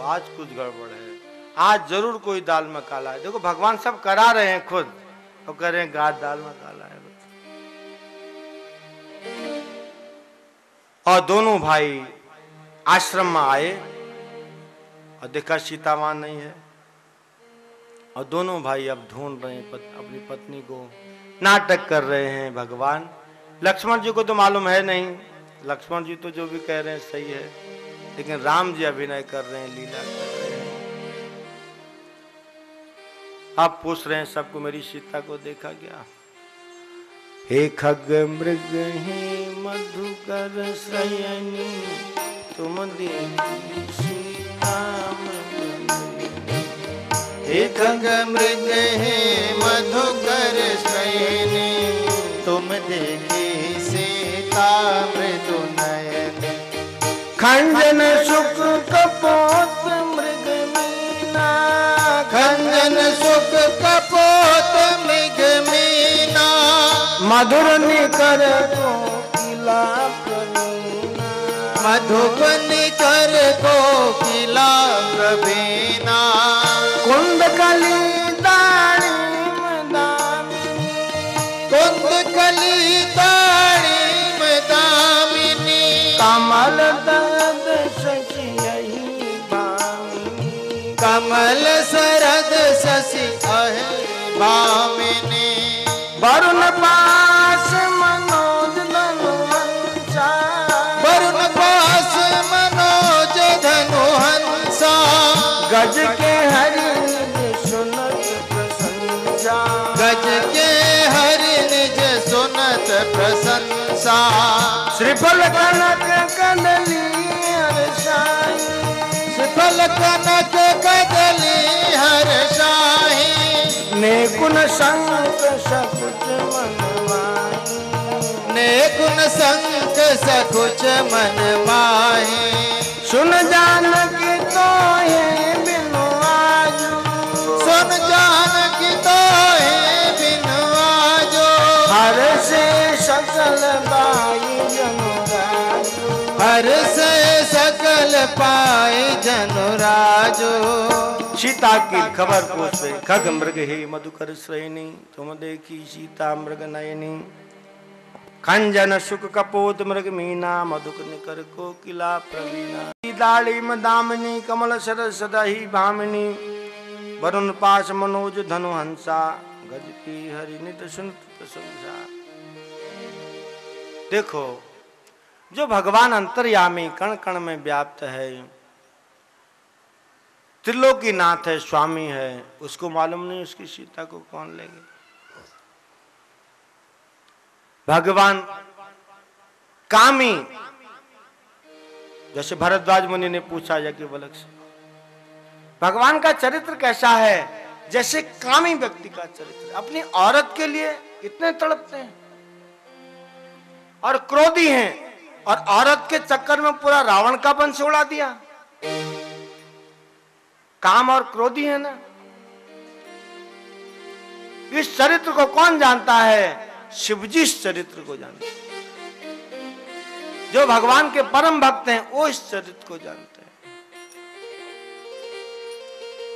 आज कुछ गड़बड़ है, आज जरूर कोई दाल में काला है। देखो भगवान सब करा रहे हैं खुद और कह रहे हैं गाद दाल में काला है। और दोनों भाई आश्रम में आए और देखा सीता वहां नहीं है, और दोनों भाई अब ढूंढ रहे हैं अपनी पत्नी को, नाटक कर रहे हैं। भगवान लक्ष्मण जी को तो मालूम है नहीं, लक्ष्मण जी तो जो भी कह रहे हैं सही है, लेकिन राम जी अभिनय कर रहे हैं, लीला कर रहे हैं। आप पूछ रहे हैं सबको मेरी सीता को देखा क्या? हे खग मृग हे मधुकर शयनी, तुम देखी सीता हे खग मृग हे मधुकर शयनी, तुम देखी सीता मृदु नयनी। खंजन सुख कपोत मृग मीना, खंजन सुख कपोत मृग मीना, मधुर निकर कोकिला प्रवीणा, मधुबन कर कोकिला प्रवीणा। कुंद कली दाड़िम दामिनी, कुंद कली दाड़िम दामिनी, कमल दद शशि यही भामिनी, कमल सरद शशि अहे भामिनी। वरुण पास मनोज धनु हंसा, वरुण पास मनोज धनु हंसा, गज के हरि निज सुनत प्रशंसा, गज के हरि निज सुनत प्रशंसा। श्रीफल कनक कदली हर्षाई, श्रीफल कनक कदली हर्षाई, नेकुन संक सकुच मन माही, नेकुन संक सकुच मन माही। सुन जानकी तोहे बिनु आजो, सुन जानकी तोहे बिनु आजो, हर से सकल बाई जनु राजो, हर से सकल पाए जनु राजो। सीता की खबर पूछे खग मृग हे मधुकर श्रेणी, तुम देखी सीता मृग नयनी। खंजन सुख कपोत मृग मीना, मधुक निकर कोकिला प्रवीणा। दाड़िम दामिनी, कमल सर सदहि भामिनी, वरुण पास मनोज धनु हंसा, गज की हरि नित सुनत प्रशंसा। देखो जो भगवान अंतर्यामी कण कण में व्याप्त है, त्रिलोकीनाथ है, स्वामी है, उसको मालूम नहीं उसकी सीता को कौन लेंगे। भगवान कामी, जैसे भरद्वाज मुनि ने पूछा याज्ञवल्क्य से, भगवान का चरित्र कैसा है? जैसे कामी व्यक्ति का चरित्र, अपनी औरत के लिए इतने तड़पते हैं और क्रोधी हैं, और औरत के चक्कर में पूरा रावण का वंश उड़ा दिया। काम और क्रोधी है ना। इस चरित्र को कौन जानता है? शिवजी इस चरित्र को जानते हैं। जो भगवान के परम भक्त हैं वो इस चरित्र को जानते हैं।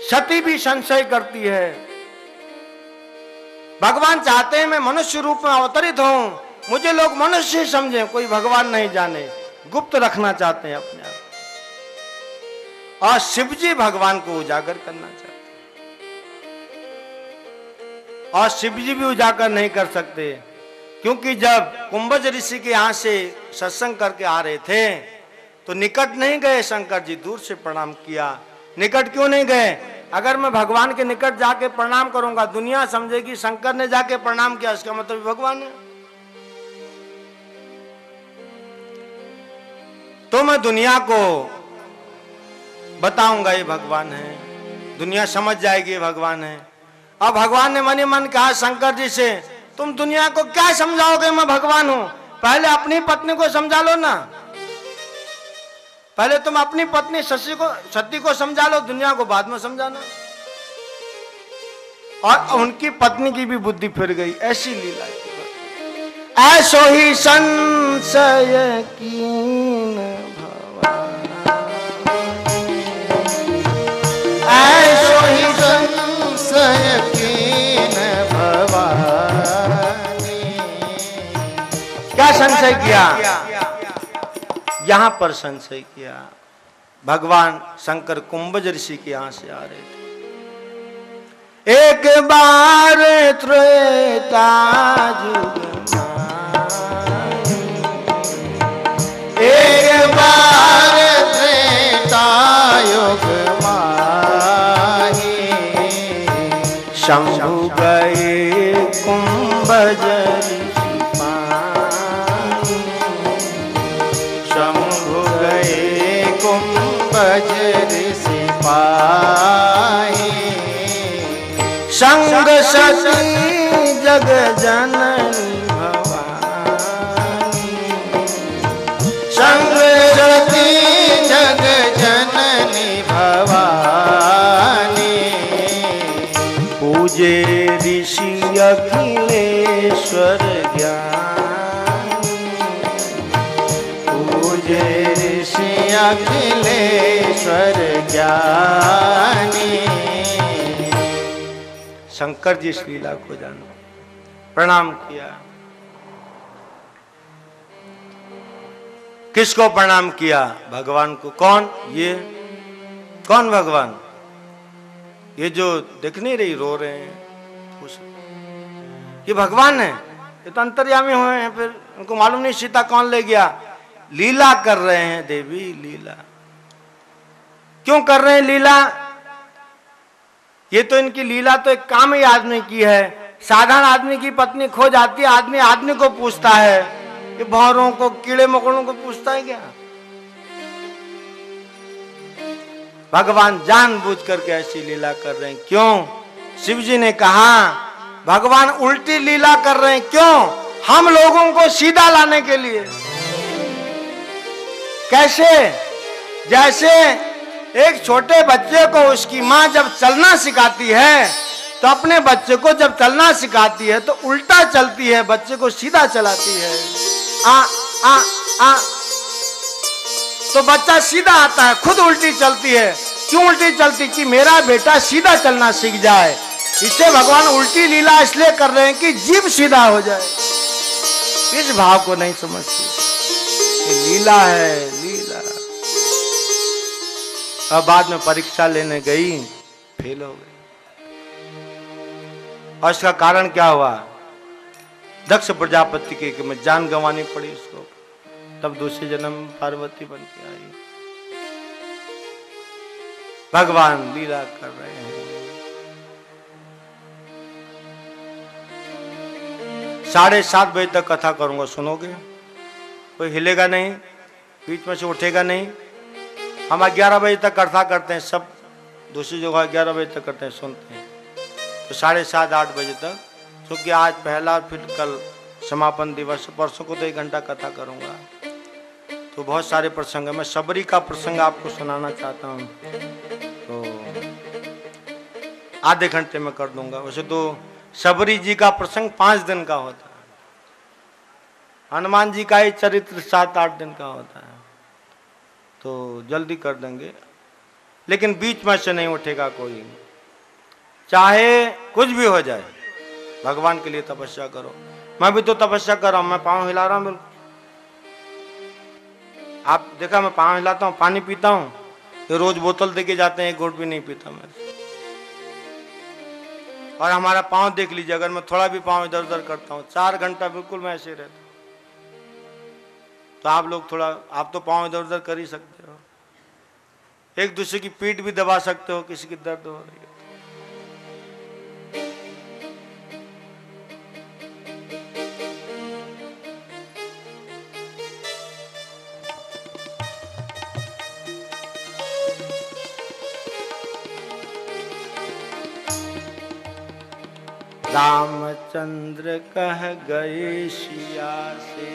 सती भी संशय करती है, भगवान चाहते हैं मैं मनुष्य रूप में अवतरित हूं, मुझे लोग मनुष्य समझें, कोई भगवान नहीं जाने, गुप्त रखना चाहते हैं अपने आप। और शिवजी भगवान को उजागर करना चाहते हैं, और शिवजी भी उजागर नहीं कर सकते, क्योंकि जब कुंभज ऋषि के यहां से सत्संग करके आ रहे थे तो निकट नहीं गए शंकर जी, दूर से प्रणाम किया। निकट क्यों नहीं गए? अगर मैं भगवान के निकट जाके प्रणाम करूंगा, दुनिया समझेगी शंकर ने जाके प्रणाम किया, इसका मतलब भगवान है। तो मैं दुनिया को बताऊंगा ये भगवान है, दुनिया समझ जाएगी ये भगवान है। अब भगवान ने मन ही मन कहा शंकर जी से, तुम दुनिया को क्या समझाओगे मैं भगवान हूं? पहले अपनी पत्नी को समझा लो ना, पहले तुम अपनी पत्नी सती को समझा लो, दुनिया को बाद में समझाना। और उनकी पत्नी की भी बुद्धि फिर गई। ऐसी लीला ऐसो ही संशय कीन भवा, संशय किया, यहां पर संशय किया। भगवान शंकर कुंभज ऋषि के यहां से आ रहे थे। एक बार त्रेता युग माही, एक बार त्रेता युग माही, शंभु गए कुंभज ऋषि पानी, शंभु गए कुंभज ऋषि पाही, संग सती जग जननी भवानी, संग सती जग जननी भवानी, पूजे ऋषि अखिलेश्वर ज्ञानी, पूजे ऋषि अखिलेश्वर ज्ञानी। शंकर जी इस लीला को जानो, प्रणाम किया। किसको प्रणाम किया? भगवान को। कौन? ये कौन भगवान? ये जो दिख नहीं रही, रो रहे हैं, ये भगवान है। ये तो अंतर्यामी हुए हैं, फिर उनको मालूम नहीं सीता कौन ले गया। लीला कर रहे हैं देवी, लीला। क्यों कर रहे हैं लीला? ये तो इनकी लीला तो एक काम ही आदमी की है। साधारण आदमी की पत्नी खो जाती है, आदमी आदमी को पूछता है, ये भौरों को, कीड़े मकोड़ों को पूछता है क्या? भगवान जानबूझ करके ऐसी लीला कर रहे हैं। क्यों? शिव जी ने कहा भगवान उल्टी लीला कर रहे हैं। क्यों? हम लोगों को सीधा लाने के लिए। कैसे? जैसे एक छोटे बच्चे को उसकी माँ जब चलना सिखाती है, तो अपने बच्चे को जब चलना सिखाती है तो उल्टा चलती है, बच्चे को सीधा चलाती है। आ आ आ तो बच्चा सीधा आता है, खुद उल्टी चलती है। क्यों उल्टी चलती? कि मेरा बेटा सीधा चलना सीख जाए। इससे भगवान उल्टी लीला इसलिए कर रहे हैं कि जीव सीधा हो जाए। इस भाव को नहीं समझती। ये लीला है, लीला। अब बाद में परीक्षा लेने गई, फेल हो गई। और इसका कारण क्या हुआ? दक्ष प्रजापति के में जान गंवानी पड़ी उसको। तब दूसरे जन्म पार्वती बन के आई। भगवान लीला कर रहे हैं। 7:30 बजे तक कथा करूंगा, सुनोगे? कोई हिलेगा नहीं, बीच में से उठेगा नहीं। हम 11 बजे तक कथा करते हैं, सब दूसरी जगह 11 बजे तक करते हैं, सुनते हैं। तो 7:30 8 बजे तक, क्योंकि आज पहला, फिर कल समापन दिवस, परसों को तो 1 घंटा कथा करूंगा। तो बहुत सारे प्रसंग है। मैं सबरी का प्रसंग आपको सुनाना चाहता हूँ, तो आधे घंटे में कर दूंगा। वैसे तो सबरी जी का प्रसंग 5 दिन का होता है, हनुमान जी का ही चरित्र 7-8 दिन का होता है, तो जल्दी कर देंगे। लेकिन बीच में से नहीं उठेगा कोई, चाहे कुछ भी हो जाए। भगवान के लिए तपस्या करो। मैं भी तो तपस्या कर रहा हूं, मैं पाँव हिला रहा हूं बिल्कुल। आप देखा मैं पाँव हिलाता हूं, पानी पीता हूं, तो रोज बोतल देके जाते हैं, 1 घूंट भी नहीं पीता मैं। और हमारा पाँव देख लीजिए, अगर मैं थोड़ा भी पाँव इधर उधर करता हूँ, 4 घंटा बिल्कुल मैं ऐसे रहता हूँ। तो आप लोग थोड़ा, आप तो पाँव इधर उधर कर ही सकते हो, एक दूसरे की पीठ भी दबा सकते हो, किसी की दर्द हो रही है। रामचंद्र कह गए सिया से,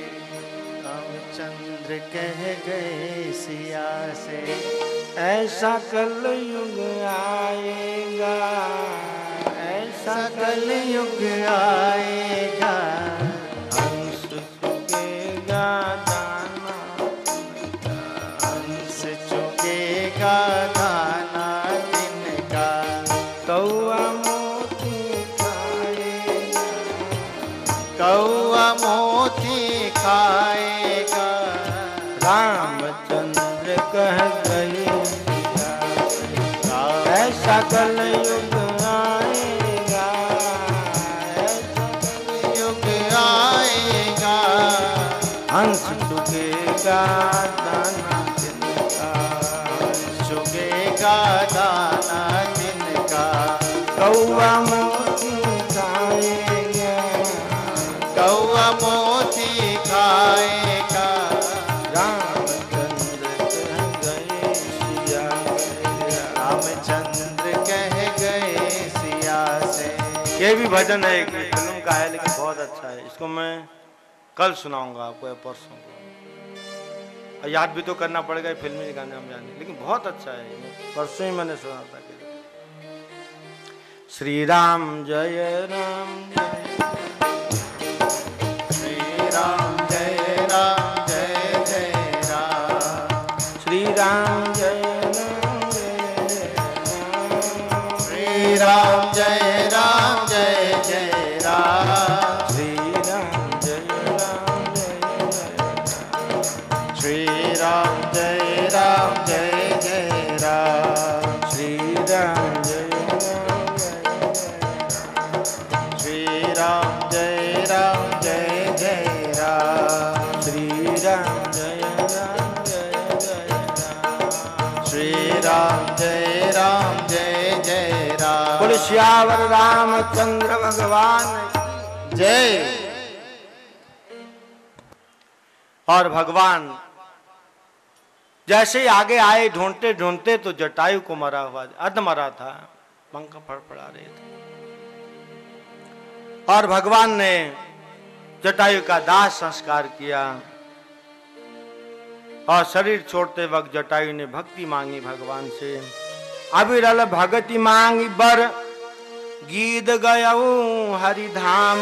रामचंद्र कह गए सिया से, ऐसा कल युग आएगा, ऐसा कल युग आएगा, हंस चुकेगा दाना, हंस चुकेगा दाना तिनका, कौआ कौआ मोती खाए कलयुग आएगा, युग आएगा, हंस चुकेगा दाना तिनका, चुगेगा दाना तिनका, कौआ मोती खाएगा, कौआ मोती खाएगा, रामचंद्र कह गए सिया गया। रामचंद्र कह गए सिया से। ये भी भजन है, एक फिल्म का है लेकिन बहुत अच्छा है। इसको मैं कल सुनाऊंगा आपको या परसों को। और याद भी तो करना पड़ेगा, फिल्मी गाने हम जाने, लेकिन बहुत अच्छा है। परसों ही मैंने सुना था। श्री राम जय राम जय, श्री राम जय राम जय जय राम, श्री राम जय राम जय राम, श्री राम जय राम जय जय राम, श्री राम जय राम जय राम, श्री राम जय राम जय जय राम, श्री राम जय श्री राम जय राम जय जय राम, श्री राम जय राम जय जय राम, श्री राम जय राम जय जय राम। बोले श्यावर रामचंद्र भगवान जय। और भगवान जैसे ही आगे आए, ढूंढते ढूंढते तो जटायु को मरा हुआ, अर्ध मरा था, पंख फड़फड़ा रहे थे। और भगवान ने जटायु का दाह संस्कार किया। और शरीर छोड़ते वक्त जटायु ने भक्ति मांगी भगवान से। अविरल भगति मांगी बर, गीत गयऊ हरिधाम,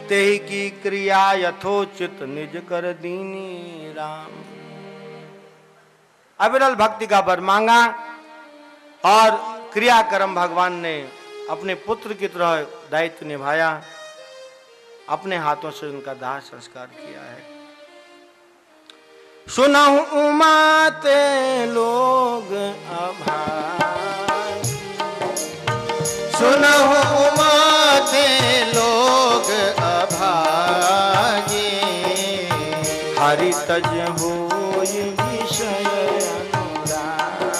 तेहि की क्रिया यथोचित निज कर दीनी राम। अविरल भक्ति का वर मांगा और क्रियाक्रम भगवान ने अपने पुत्र की तरह दायित्व निभाया, अपने हाथों से उनका दाह संस्कार किया है। सुनहु उमाते लोग अभागी, सुनहु उमाते लोग अभागी, हरि तज होय विषय अनुरागी,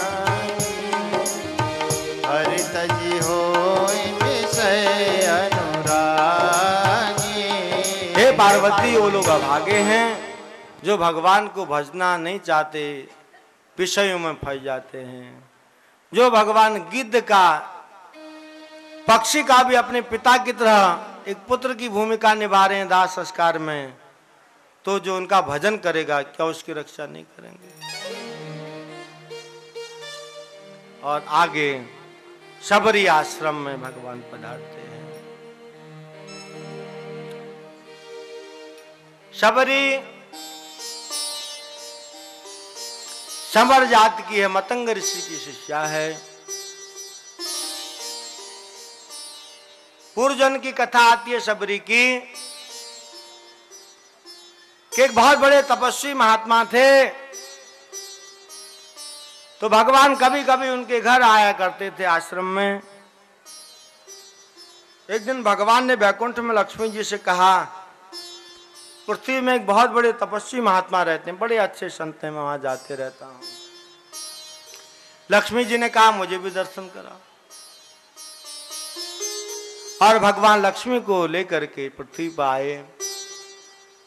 हरि तजी होय विषय अनुरागी। हे पार्वती, वो लोग अभागे हैं जो भगवान को भजना नहीं चाहते, विषयों में फंस जाते हैं। जो भगवान गिद्ध का, पक्षी का भी अपने पिता की तरह एक पुत्र की भूमिका निभा रहे हैं दाह संस्कार में, तो जो उनका भजन करेगा क्या उसकी रक्षा नहीं करेंगे। और आगे शबरी आश्रम में भगवान पधारते हैं। शबरी शबर जात की है, मतंग ऋषि की शिष्या है। पूर्वजन की कथा आती है शबरी की कि एक बहुत बड़े तपस्वी महात्मा थे, तो भगवान कभी कभी उनके घर आया करते थे आश्रम में। एक दिन भगवान ने वैकुंठ में लक्ष्मी जी से कहा, पृथ्वी में एक बहुत बड़े तपस्वी महात्मा रहते हैं, बड़े अच्छे संत हैं, मैं वहां जाते रहता हूं। लक्ष्मी जी ने कहा मुझे भी दर्शन करा। और भगवान लक्ष्मी को लेकर के पृथ्वी पर आए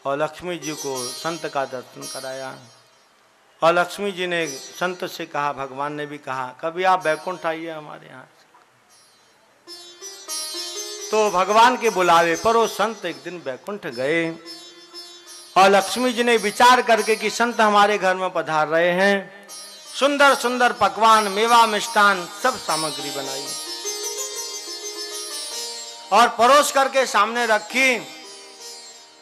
और लक्ष्मी जी को संत का दर्शन कराया। और लक्ष्मी जी ने संत से कहा, भगवान ने भी कहा, कभी आप वैकुंठ आइए हमारे यहाँ। तो भगवान के बुलावे पर वो संत एक दिन वैकुंठ गए और लक्ष्मी जी ने विचार करके कि संत हमारे घर में पधार रहे हैं, सुंदर सुंदर पकवान, मेवा, मिष्ठान सब सामग्री बनाई और परोस करके सामने रखी।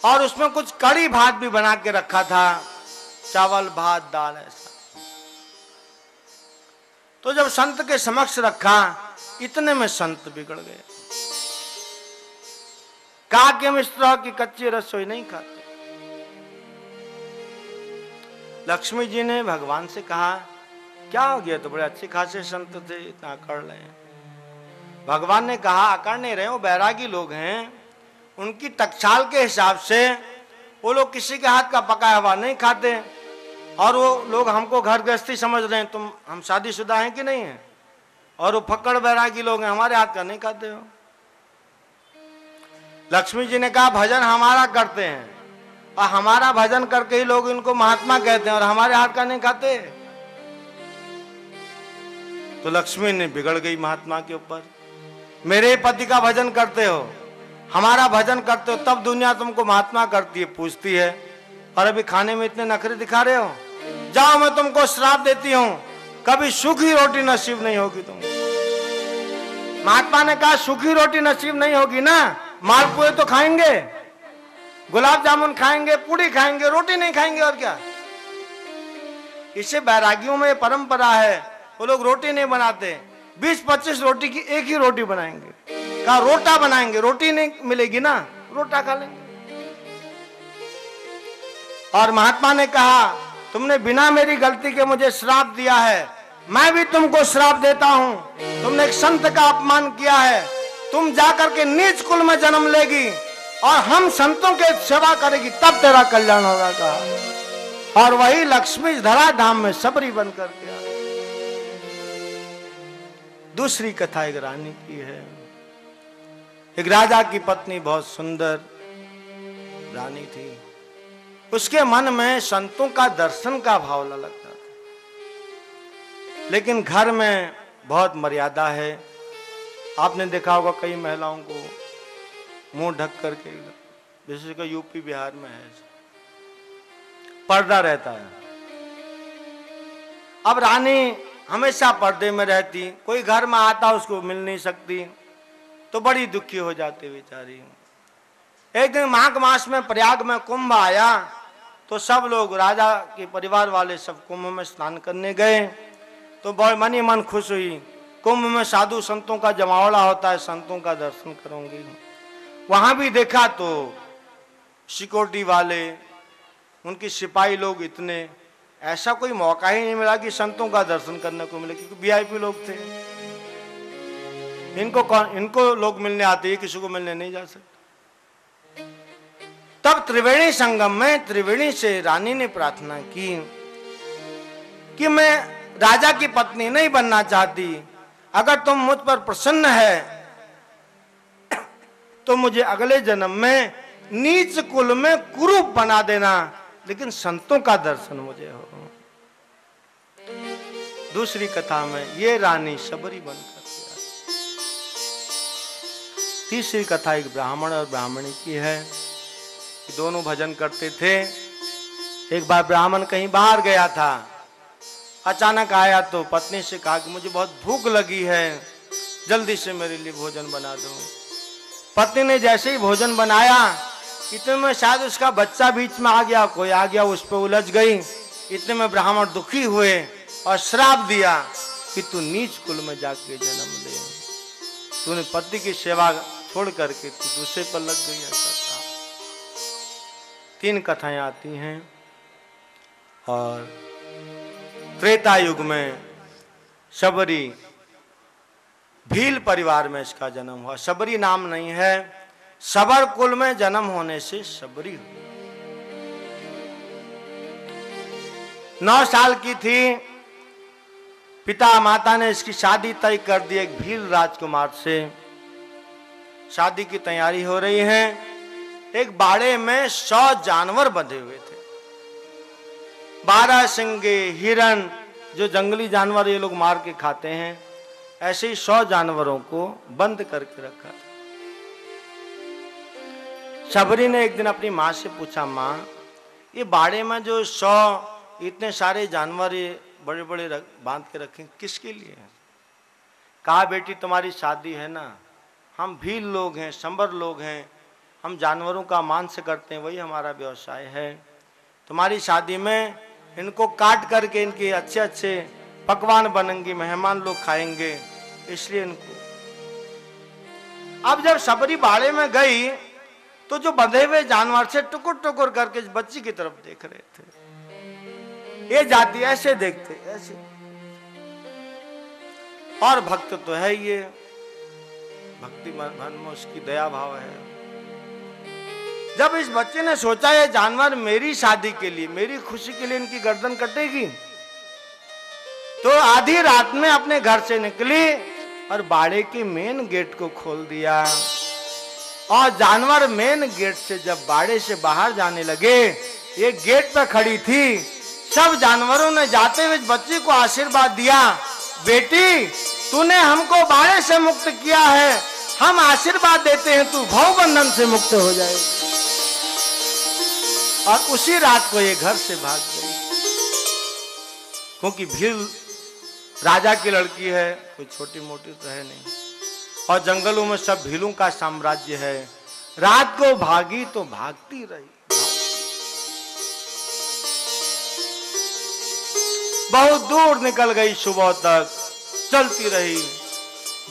और उसमें कुछ कड़ी भात भी बना के रखा था, चावल भात दाल ऐसा। तो जब संत के समक्ष रखा, इतने में संत बिगड़ गए। कहा कि हम इस तरह की कच्ची रसोई नहीं खाते। लक्ष्मी जी ने भगवान से कहा, क्या हो गया, तो बड़े अच्छे खासे संत थे, इतना अकड़ रहे हैं। भगवान ने कहा अकड़ नहीं रहे, वो बैरागी लोग हैं, उनकी टकसाल के हिसाब से वो लोग किसी के हाथ का पकाया हुआ नहीं खाते, और वो लोग हमको घर गृहस्थी समझ रहे हैं, तुम हम शादीशुदा हैं कि नहीं है, और वो फक्कड़ बैरागी लोग हैं, हमारे हाथ का नहीं खाते हो। लक्ष्मी जी ने कहा भजन हमारा करते हैं, और हमारा भजन करके ही लोग इनको महात्मा कहते हैं, और हमारे हाथ का नहीं खाते। तो लक्ष्मी ने बिगड़ गई महात्मा के ऊपर, मेरे पति का भजन करते हो, हमारा भजन करते हो, तब दुनिया तुमको महात्मा करती है, पूछती है, और अभी खाने में इतने नखरे दिखा रहे हो, जाओ मैं तुमको श्राप देती हूं, कभी सूखी रोटी नसीब नहीं होगी तुमको। महात्मा ने कहा सूखी रोटी नसीब नहीं होगी ना, मालपुए तो खाएंगे, गुलाब जामुन खाएंगे, पूड़ी खाएंगे, रोटी नहीं खाएंगे, और क्या। इससे बैरागियों में परंपरा है, वो लोग रोटी नहीं बनाते, 20-25 रोटी की एक ही रोटी बनाएंगे, कहा रोटा बनाएंगे, रोटी नहीं मिलेगी ना, रोटा खा लेंगे। और महात्मा ने कहा तुमने बिना मेरी गलती के मुझे श्राप दिया है, मैं भी तुमको श्राप देता हूं, तुमने एक संत का अपमान किया है, तुम जाकर के नीच कुल में जन्म लेगी और हम संतों के सेवा करेगी, तब तेरा कल्याण होगा। कहा और वही लक्ष्मी धरा धाम में सबरी बनकर के आई। दूसरी कथा एक रानी की है। एक राजा की पत्नी बहुत सुंदर रानी थी, उसके मन में संतों का दर्शन का भाव लगता था, लेकिन घर में बहुत मर्यादा है। आपने देखा होगा कई महिलाओं को मुंह ढक करके, विशेषकर यूपी बिहार में है, पर्दा रहता है। अब रानी हमेशा पर्दे में रहती, कोई घर में आता उसको मिल नहीं सकती, तो बड़ी दुखी हो जाती बेचारी। एक दिन माघ मास में प्रयाग में कुंभ आया, तो सब लोग राजा के परिवार वाले सब कुंभ में स्नान करने गए, तो बहुत मन ही मन खुश हुई। कुंभ में साधु संतों का जमावड़ा होता है, संतों का दर्शन करूंगी। वहां भी देखा तो सिक्योरिटी वाले, उनके सिपाही लोग, इतने ऐसा कोई मौका ही नहीं मिला कि संतों का दर्शन करने को मिले, क्योंकि वीआईपी लोग थे। इनको लोग मिलने आते हैं, किसी को मिलने नहीं जा सकते। तब त्रिवेणी संगम में त्रिवेणी से रानी ने प्रार्थना की कि मैं राजा की पत्नी नहीं बनना चाहती, अगर तुम मुझ पर प्रसन्न है तो मुझे अगले जन्म में नीच कुल में कुरूप बना देना, लेकिन संतों का दर्शन मुझे हो। दूसरी कथा में ये रानी सबरी बनकर आई। तीसरी कथा एक ब्राह्मण और ब्राह्मणी की है, कि दोनों भजन करते थे। एक बार ब्राह्मण कहीं बाहर गया था, अचानक आया तो पत्नी से कहा कि मुझे बहुत भूख लगी है, जल्दी से मेरे लिए भोजन बना दो। पत्नी ने जैसे ही भोजन बनाया, इतने में शायद उसका बच्चा बीच में आ गया, कोई आ गया, उस पर उलझ गई। इतने में ब्राह्मण दुखी हुए और श्राप दिया कि तू नीच कुल में जाके जन्म ले, तूने पति की सेवा छोड़ करके तू दूसरे पर लग गई। ऐसा 3 कथाएं आती हैं। और त्रेता युग में सबरी, भील परिवार में इसका जन्म हुआ। सबरी नाम नहीं है, सबर कुल में जन्म होने से सबरी हुई। 9 साल की थी, पिता माता ने इसकी शादी तय कर दी एक भील राजकुमार से। शादी की तैयारी हो रही है। एक बाड़े में 100 जानवर बंधे हुए थे, 12 सिंगे, हिरण, जो जंगली जानवर ये लोग मार के खाते हैं, ऐसे ही 100 जानवरों को बंद करके रखा था। सबरी ने एक दिन अपनी माँ से पूछा, माँ ये बाड़े में जो 100 इतने सारे जानवर ये बड़े बड़े बांध के रखे किसके लिए है? कहा बेटी तुम्हारी शादी है ना, हम भील लोग हैं, संबर लोग हैं, हम जानवरों का मांस करते हैं, वही हमारा व्यवसाय है। तुम्हारी शादी में इनको काट करके इनके अच्छे अच्छे पकवान बनेंगे, मेहमान लोग खाएंगे, इसलिए इनको। अब जब सबरी बाड़े में गई तो जो बंधे हुए जानवर से टुकुर टुकुर करके बच्ची की तरफ देख रहे थे। ये जाति ऐसे देखते, ऐसे और भक्त तो है ये, भक्ति मन में उसकी दया भाव है। जब इस बच्चे ने सोचा ये जानवर मेरी शादी के लिए, मेरी खुशी के लिए इनकी गर्दन कटेगी, तो आधी रात में अपने घर से निकली और बाड़े के मेन गेट को खोल दिया। और जानवर मेन गेट से जब बाड़े से बाहर जाने लगे, ये गेट पर खड़ी थी। सब जानवरों ने जाते हुए बच्ची को आशीर्वाद दिया, बेटी तूने हमको बाड़े से मुक्त किया है, हम आशीर्वाद देते हैं तू भव बंधन से मुक्त हो जाए। और उसी रात को ये घर से भाग गई, क्योंकि भील राजा की लड़की है, कोई छोटी मोटी तो है नहीं, और जंगलों में सब भीलों का साम्राज्य है। रात को भागी तो भागती रही, बहुत दूर निकल गई, सुबह तक चलती रही।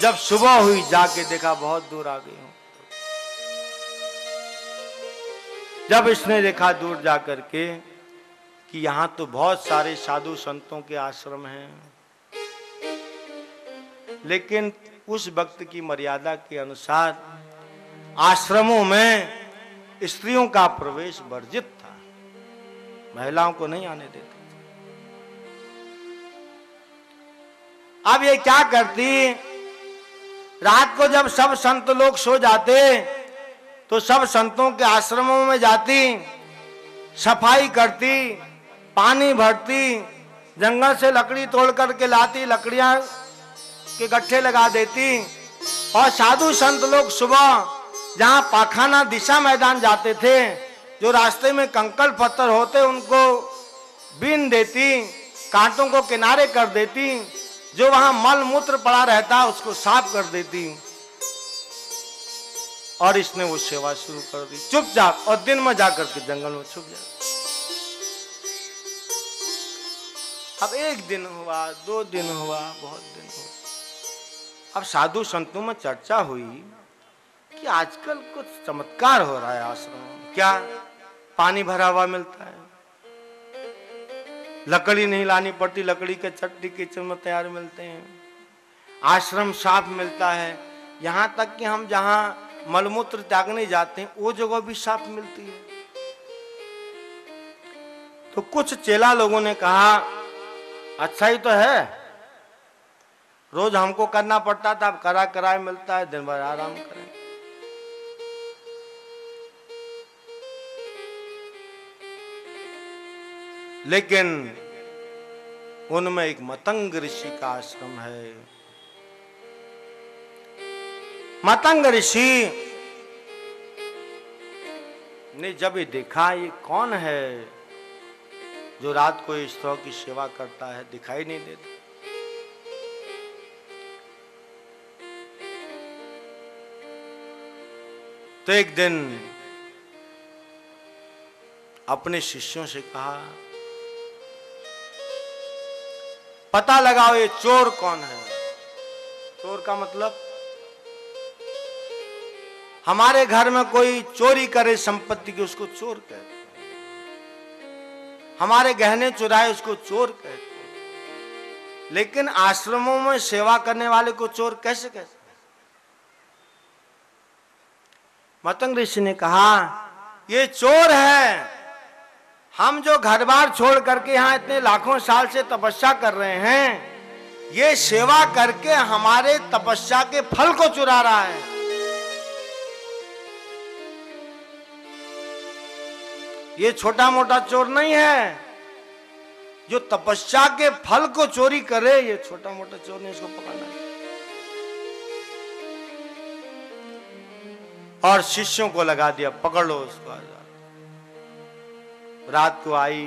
जब सुबह हुई जाके देखा बहुत दूर आ गई हूं। जब इसने देखा दूर जाकर के कि यहां तो बहुत सारे साधु संतों के आश्रम हैं, लेकिन उस वक्त की मर्यादा के अनुसार आश्रमों में स्त्रियों का प्रवेश वर्जित था, महिलाओं को नहीं आने देते। अब ये क्या करती, रात को जब सब संत लोग सो जाते तो सब संतों के आश्रमों में जाती, सफाई करती, पानी भरती, जंगल से लकड़ी तोड़ करके लाती, लकड़ियां के गट्ठे लगा देती। और साधु संत लोग सुबह जहां पाखाना दिशा मैदान जाते थे, जो रास्ते में कंकड़ पत्थर होते उनको बीन देती, कांटों को किनारे कर देती, जो वहां मल मूत्र पड़ा रहता उसको साफ कर देती। और इसने वो सेवा शुरू कर दी चुपचाप, और दिन में जाकर के जंगल में छुप जाती। अब एक दिन हुआ, 2 दिन हुआ, बहुत दिन हुआ। अब साधु संतों में चर्चा हुई कि आजकल कुछ चमत्कार हो रहा है आश्रम में। क्या? पानी भरा हुआ मिलता है, लकड़ी नहीं लानी पड़ती, लकड़ी के चट्टी किचन में तैयार मिलते हैं, आश्रम साफ मिलता है, यहां तक कि हम जहां मलमूत्र त्यागने जाते हैं वो जगह भी साफ मिलती है। तो कुछ चेला लोगों ने कहा अच्छा ही तो है, रोज हमको करना पड़ता था, अब करा कराए मिलता है, दिन भर आराम करें। लेकिन उनमें एक मतंग ऋषि का आश्रम है। मतंग ऋषि ने जब ये देखा ये कौन है जो रात को इस तरह की सेवा करता है, दिखाई नहीं देता। तो एक दिन अपने शिष्यों से कहा पता लगाओ ये चोर कौन है। चोर का मतलब हमारे घर में कोई चोरी करे संपत्ति की, उसको चोर कहते हैं। हमारे गहने चुराए उसको चोर कहते हैं। लेकिन आश्रमों में सेवा करने वाले को चोर कैसे कहते हैं? मतंग ऋषि ने कहा ये चोर है। हम जो घर बार छोड़ करके यहाँ इतने लाखों साल से तपस्या कर रहे हैं, ये सेवा करके हमारे तपस्या के फल को चुरा रहा है। ये छोटा मोटा चोर नहीं है, जो तपस्या के फल को चोरी करे ये छोटा मोटा चोर नहीं, इसको पकड़ना है। और शिष्यों को लगा दिया पकड़ लो उसको। रात को आई,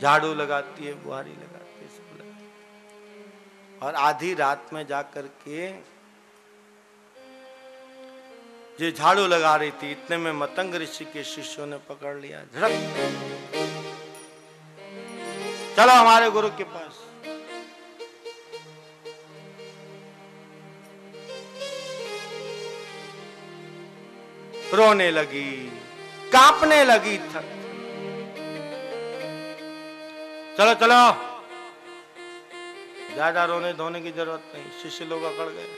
झाड़ू लगाती है, बुहारी लगाती है, सब लगाती है। और आधी रात में जाकर के जो झाड़ू लगा रही थी, इतने में मतंग ऋषि के शिष्यों ने पकड़ लिया। झड़क, चलो हमारे गुरु के पास। रोने लगी, कांपने लगी, थक। चलो चलो ज्यादा रोने धोने की जरूरत नहीं। शिष्य लोग अकड़ गए,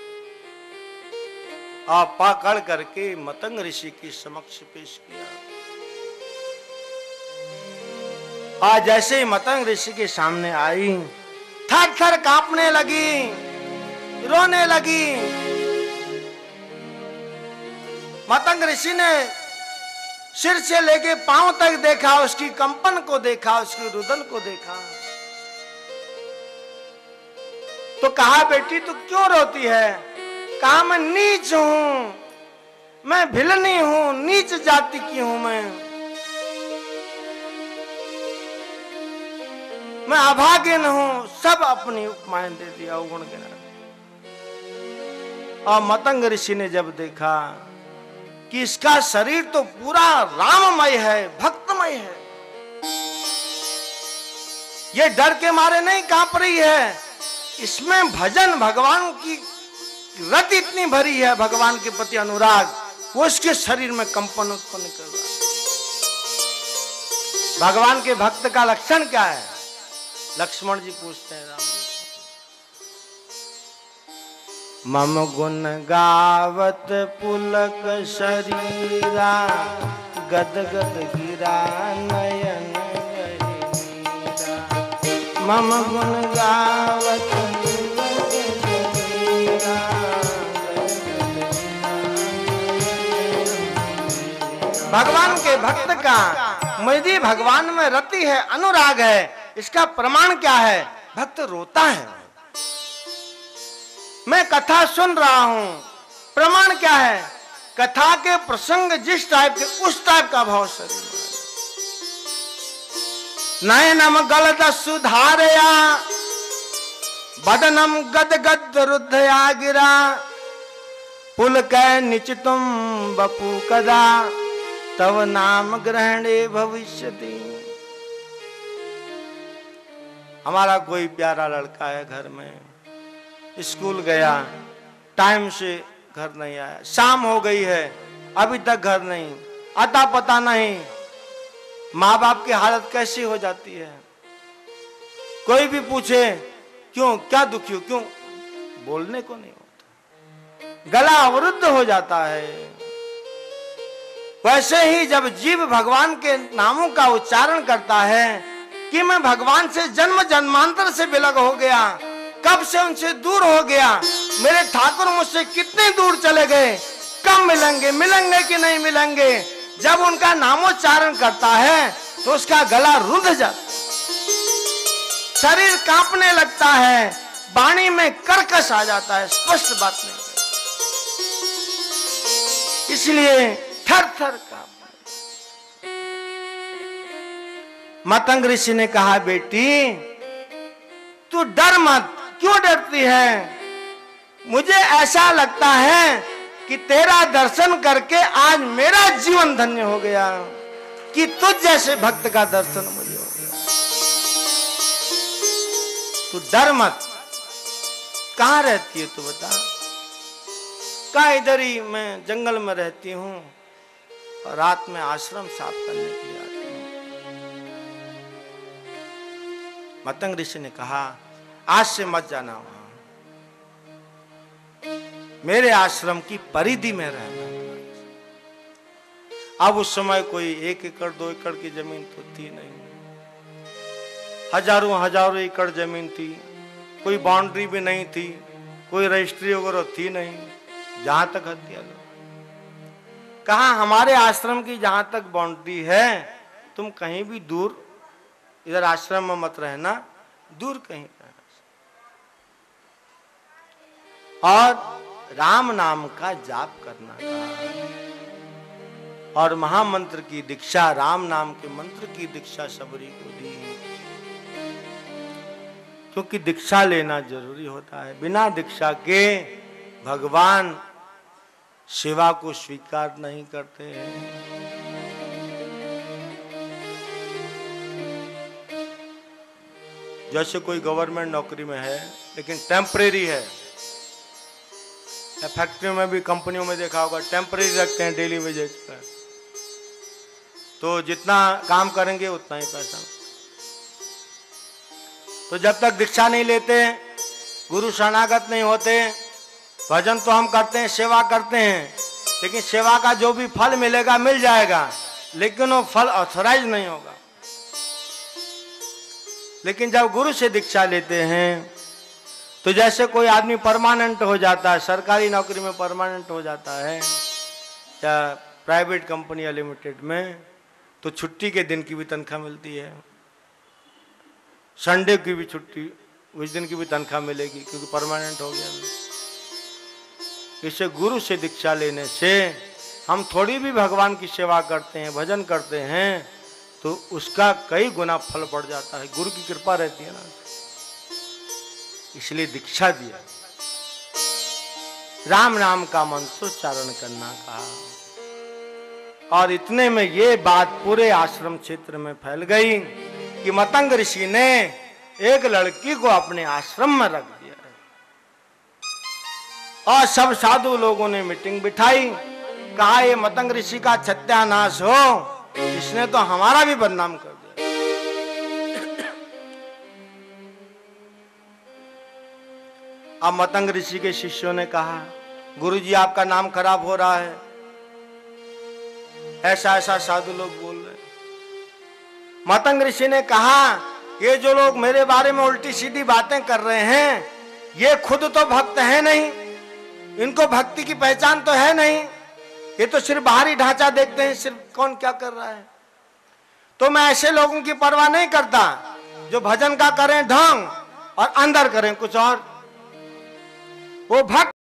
आप पकड़ करके मतंग ऋषि के समक्ष पेश किया। आज जैसे ही मतंग ऋषि के सामने आई, थर थर कांपने लगी, रोने लगी। मतंग ऋषि ने सिर से लेके पांव तक देखा, उसकी कंपन को देखा, उसकी रुदन को देखा, तो कहा बेटी तू क्यों रोती है? कहा मैं नीच हूं, मैं भिलनी हूं, नीच जाति की हूं मैं अभागिन हूं। सब अपनी उपमाएं दे दिया, अवगुण गिना। और मतंग ऋषि ने जब देखा कि इसका शरीर तो पूरा राममय है, भक्तमय है, ये डर के मारे नहीं कांप रही है, इसमें भजन भगवान की रति इतनी भरी है, भगवान के प्रति अनुराग, वो इसके शरीर में कंपन उत्पन्न कर रहा है। भगवान के भक्त का लक्षण क्या है? लक्ष्मण जी पूछते हैं राम जी, मम गुण गावत पुलक शरीरा, गद गद गिरा नयन गहीरा। मम गुण गावत पुलक शरीरा, भगवान के भक्त का मुझे भगवान में रति है, अनुराग है। इसका प्रमाण क्या है? भक्त रोता है। मैं कथा सुन रहा हूं, प्रमाण क्या है? कथा के प्रसंग जिस टाइप के, उस टाइप का भाव शरीर में। नयनम गलत सुधारया, बदनम गद गद रुद्धया गिरा। पुलक निचितुम बपू कदा, तव नाम ग्रहणे भविष्यति। हमारा कोई प्यारा लड़का है, घर में स्कूल गया, टाइम से घर नहीं आया, शाम हो गई है अभी तक घर नहीं, अता पता नहीं। माँ बाप की हालत कैसी हो जाती है? कोई भी पूछे क्यों, क्या दुखी हो, क्यों, बोलने को नहीं होता, गला अवरुद्ध हो जाता है। वैसे ही जब जीव भगवान के नामों का उच्चारण करता है कि मैं भगवान से जन्म जन्मांतर से विलग हो गया, कब से उनसे दूर हो गया, मेरे ठाकुर मुझसे कितने दूर चले गए, कब मिलेंगे, मिलेंगे कि नहीं मिलेंगे, जब उनका नामोच्चारण करता है तो उसका गला रुंध जाता, शरीर कांपने लगता है, वाणी में कर्कश आ जाता है, स्पष्ट बात नहीं। इसलिए थर थर कांप। मतंग ऋषि ने कहा बेटी तू डर मत, क्यों डरती है? मुझे ऐसा लगता है कि तेरा दर्शन करके आज मेरा जीवन धन्य हो गया, कि तुझ जैसे भक्त का दर्शन मुझे हो गया। तू डर मत। कहाँ रहती है तू बता? कहाँ? इधर ही मैं जंगल में रहती हूँ और रात में आश्रम साफ करने के लिए आती हूँ। मतंग ऋषि ने कहा आज से मत जाना वहां, मेरे आश्रम की परिधि में रहना। अब उस समय कोई 1 एकड़ 2 एकड़ की जमीन तो थी नहीं, हजारों हजारों एकड़ जमीन थी, कोई बाउंड्री भी नहीं थी, कोई रजिस्ट्री वगैरह थी नहीं। जहां तक हत्या लो, कहा हमारे आश्रम की जहां तक बाउंड्री है, तुम कहीं भी दूर, इधर आश्रम में मत रहना, दूर कहीं रहना। और राम नाम का जाप करना का, और महामंत्र की दीक्षा, राम नाम के मंत्र की दीक्षा सबरी को दी, क्योंकि दीक्षा लेना जरूरी होता है। बिना दीक्षा के भगवान सेवा को स्वीकार नहीं करते हैं। जैसे कोई गवर्नमेंट नौकरी में है लेकिन टेम्परेरी है, फैक्ट्री में भी, कंपनियों में देखा होगा टेम्परेरी रखते हैं डेली वेजेज पर, तो जितना काम करेंगे उतना ही पैसा। तो जब तक दीक्षा नहीं लेते गुरु शरणागत नहीं होते। भजन तो हम करते हैं, सेवा करते हैं, लेकिन सेवा का जो भी फल मिलेगा मिल जाएगा, लेकिन वो फल ऑथराइज नहीं होगा। लेकिन जब गुरु से दीक्षा लेते हैं तो जैसे कोई आदमी परमानेंट हो जाता है, सरकारी नौकरी में परमानेंट हो जाता है या प्राइवेट कंपनी या लिमिटेड में, तो छुट्टी के दिन की भी तनख्वाह मिलती है, संडे की भी छुट्टी, उस दिन की भी तनख्वाह मिलेगी, क्योंकि परमानेंट हो गया। इसे गुरु से दीक्षा लेने से हम थोड़ी भी भगवान की सेवा करते हैं, भजन करते हैं, तो उसका कई गुना फल बढ़ जाता है। गुरु की कृपा रहती है ना, इसलिए दीक्षा दिया। राम नाम का मंत्रोच्चारण करना कहा। और इतने में ये बात पूरे आश्रम क्षेत्र में फैल गई कि मतंग ऋषि ने एक लड़की को अपने आश्रम में रख दिया और सब साधु लोगों ने मीटिंग बिठाई। कहा ये मतंग ऋषि का सत्यानाश हो, इसने तो हमारा भी बदनाम कर दिया। अब मतंग ऋषि के शिष्यों ने कहा, गुरुजी आपका नाम खराब हो रहा है, ऐसा ऐसा साधु लोग बोल रहे। मतंग ऋषि ने कहा, ये जो लोग मेरे बारे में उल्टी सीधी बातें कर रहे हैं, ये खुद तो भक्त है नहीं, इनको भक्ति की पहचान तो है नहीं, ये तो सिर्फ बाहरी ढांचा देखते हैं, सिर्फ कौन क्या कर रहा है। तो मैं ऐसे लोगों की परवाह नहीं करता जो भजन का करें ढंग और अंदर करें कुछ और। वो भक्त